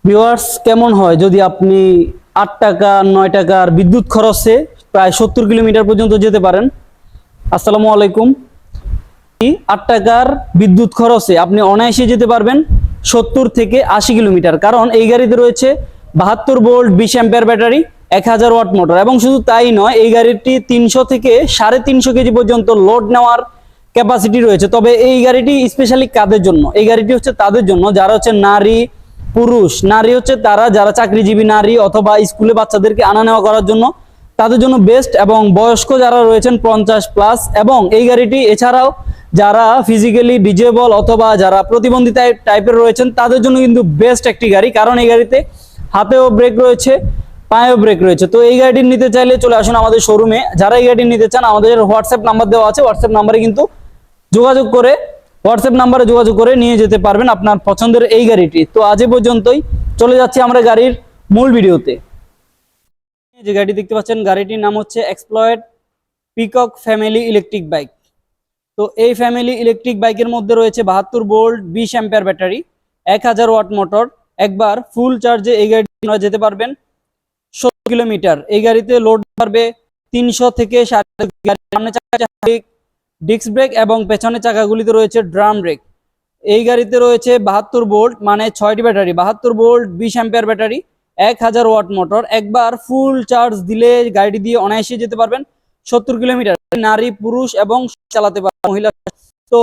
Viewers, কেমন হয় যদি আপনি 8 টাকা 9 টাকার বিদ্যুৎ খরচে প্রায় 70 কিলোমিটার পর্যন্ত যেতে পারেন। আসসালামু আলাইকুম। 8 টাকার বিদ্যুৎ খরচে আপনি অনায়াসে যেতে পারবেন 70 থেকে 80 কিলোমিটার, কারণ এই গাড়িতে রয়েছে 72 volt 20 ampere battery, 1000 watt motor. এবং শুধু তাই নয়, এই গাড়িটি 300 থেকে 350 কেজি পর্যন্ত লোড নেওয়ার ক্যাপাসিটি রয়েছে। তবে এই গাড়িটি স্পেশালি কাদের জন্য? এই গাড়িটি হচ্ছে তাদের জন্য যারা হচ্ছে নারী পুরুষ। নারী হচ্ছে তারা যারা চাকরিজীবী নারী অথবা স্কুলে বাচ্চাদেরকে আনা নেওয়া করার জন্য, তাদের জন্য বেস্ট। এবং বয়স্ক যারা রয়েছেন 50+, এবং এই গাড়িটি এছাড়াও যারা ফিজিক্যালি ডিজেবল অথবা যারা প্রতিবন্ধী টাইপের রয়েছেন তাদের জন্য কিন্তু বেস্ট একটি গাড়ি, কারণ এই গাড়িতে হাতেও ব্রেক রয়েছে, পায়েও ব্রেক রয়েছে। তো এই গাড়িটি নিতে চাইলে চলে আসুন আমাদের শোরুমে। যারা এই গাড়িটি নিতে চান, আমাদের হোয়াটসঅ্যাপ নাম্বার দেওয়া আছে, হোয়াটসঅ্যাপ নাম্বারে কিন্তু হোয়াটসঅ্যাপ নাম্বারে যোগাযোগ করে নিয়ে যেতে পারবেন আপনার পছন্দের এই গাড়িটি। তো আজ পর্যন্তই, চলে যাচ্ছি আমরা গাড়ির মূল ভিডিওতে। যে গাড়ি দেখতে পাচ্ছেন, গাড়িটির নাম হচ্ছে এক্সপ্লয়েড পিকক ফ্যামিলি ইলেকট্রিক বাইক। তো এই ফ্যামিলি ইলেকট্রিক বাইকের মধ্যে রয়েছে 72 volt 20 ampere battery, 1000 watt motor. একবার ফুল চার্জে এই গাড়িটি আপনারা যেতে পারবেন 70 কিলোমিটার। এই গাড়িতে লোড পারবে 300 থেকে 400। ডিস্ক ব্রেক এবং পেছনের চাকাগুলিতে রয়েছে ড্রাম ব্রেক। এই গাড়িতে রয়েছে 72 ভোল্ট মানে 6টি battery, 72 volt 20 ampere battery, 1000 watt motor. একবার ফুল চার্জ দিলে গাড়িটি দিয়ে অনায়াসে যেতে পারবেন 70 কিলোমিটার। নারী পুরুষ এবং চালাতে পারবেন মহিলা। তো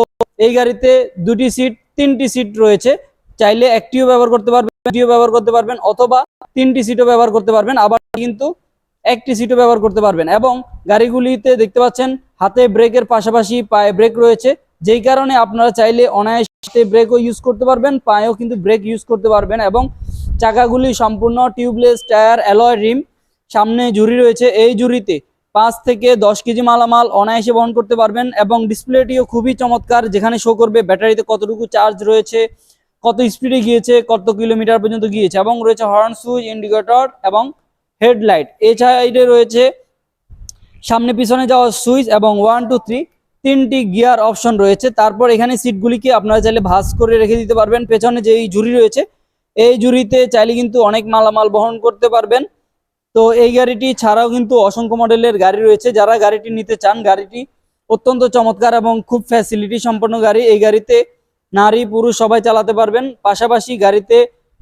এই গাড়িতে 2টি সিট 3টি সিট রয়েছে, চাইলে একটিও ব্যবহার করতে পারবেন, দুটিও ব্যবহার করতে পারবেন, অথবা 3টি সিটও ব্যবহার করতে পারবেন, আবার কিন্তু একটি সিটও ব্যবহার করতে পারবেন। এবং গাড়িগুলিতে দেখতে পাচ্ছেন হাতে ব্রেকের পাশাপাশি পায়ে ব্রেক রয়েছে, যেই কারণে আপনারা চাইলে অনায়াসে ব্রেকও ইউজ করতে পারবেন, পায়েও কিন্তু ব্রেক ইউজ করতে পারবেন। এবং চাকাগুলি সম্পূর্ণ টিউবলেস টায়ার, অ্যালয় রিম, সামনে ঝুড়ি রয়েছে। এই ঝুড়িতে 5 থেকে 10 কেজি মালামাল অনায়াসে বহন করতে পারবেন। এবং ডিসপ্লেটিও খুবই চমৎকার, যেখানে শো করবে ব্যাটারিতে কতটুকু চার্জ রয়েছে, কত স্পিডে গিয়েছে, কত কিলোমিটার পর্যন্ত গিয়েছে। এবং রয়েছে হর্ন সুইচ, ইন্ডিকেটর এবং হেডলাইট। এই সাইডে রয়েছে সামনে পিছনে যাওয়ার সুইচ এবং 1 2 3 3টি গিয়ার অপশন রয়েছে। তারপর এখানে সিটগুলিকে আপনারা চাইলে ভাঁজ করে রেখে দিতে পারবেন। পেছনে যে ঝুড়ি রয়েছে, এই ঝুড়িতে চাইলে কিন্তু অনেক মালামাল বহন করতে পারবেন। তো এই গাড়িটি ছাড়াও কিন্তু অসংখ্য মডেলের গাড়ি রয়েছে। যারা গাড়িটি নিতে চান, গাড়িটি অত্যন্ত চমৎকার এবং খুব ফ্যাসিলিটি সম্পন্ন গাড়ি। এই গাড়িতে নারী পুরুষ সবাই চালাতে পারবেন। পাশাপাশি গাড়িতে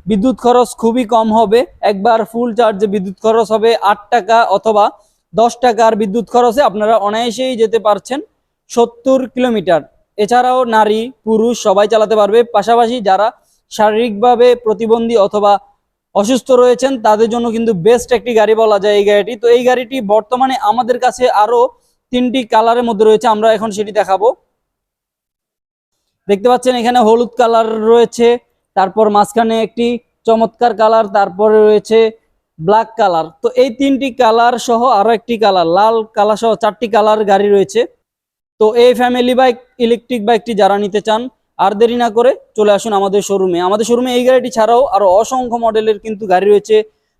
বিদ্যুৎ খরচ খুবই কম হবে। একবার ফুল চার্জে বিদ্যুৎ খরচ হবে 8 টাকা অথবা 10 টাকার বিদ্যুৎ খরচে আপনারা অনায়াসেই যেতে পারছেন 70 কিলোমিটার। এছাড়াও নারী পুরুষ সবাই চালাতে পারবে। পাশাপাশি যারা শারীরিকভাবে প্রতিবন্ধী অথবা অসুস্থ রয়েছেন তাদের জন্য কিন্তু বেস্ট একটি গাড়ি বলা যায় এই গাড়িটি। তো এই গাড়িটি বর্তমানে আমাদের কাছে আরো 3টি কালারের মধ্যে রয়েছে, আমরা এখন সেটি দেখাবো। দেখতে পাচ্ছেন এখানে হলুদ কালার রয়েছে, তারপর মাঝখানে একটি চমৎকার কালার, তারপরে রয়েছে ব্ল্যাক কালার। তো এই 3টি কালার সহ আরো একটি কালার লাল কালার সহ 4টি কালার গাড়ি রয়েছে। তো এই ফ্যামিলি বাইক ইলেকট্রিক বাইকটি যারা নিতে চান, আর দেরি না করে চলে আসুন আমাদের শোরুমে। আমাদের শোরুমে এই গাড়িটি ছাড়াও আরো অসংখ্য মডেলের কিন্তু গাড়ি রয়েছে,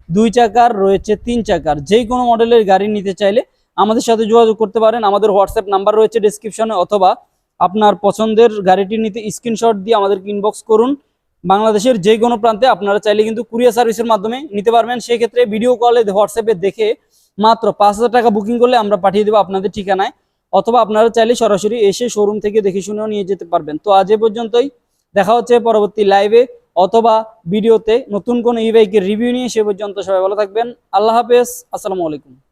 2 চাকার রয়েছে, 3 চাকার। যে কোনো মডেলের গাড়ি নিতে চাইলে আমাদের সাথে যোগাযোগ করতে পারেন। আমাদের হোয়াটসঅ্যাপ নাম্বার রয়েছে ডেসক্রিপশনে, অথবা আপনার পছন্দের গাড়িটি নিতে স্ক্রিনশট দিয়ে আমাদেরকে ইনবক্স করুন। বাংলাদেশের যে কোনো প্রান্তে আপনারা চাইলে কিন্তু কুরিয়ার সার্ভিসের মাধ্যমে নিতে পারবেন। সেক্ষেত্রে ভিডিও কলে হোয়াটসঅ্যাপে দেখে মাত্র 5000 টাকা বুকিং করলে আমরা পাঠিয়ে দেবো আপনাদের ঠিকানায়, অথবা আপনারা চাইলে সরাসরি এসে শোরুম থেকে দেখে শুনেও নিয়ে যেতে পারবেন। তো আজ পর্যন্তই, দেখা হচ্ছে পরবর্তী লাইভে অথবা ভিডিওতে নতুন কোনো ই বাইকের রিভিউ নিয়ে। সে পর্যন্ত সবাই ভালো থাকবেন। আল্লাহ হাফেজ, আসসালামু আলাইকুম।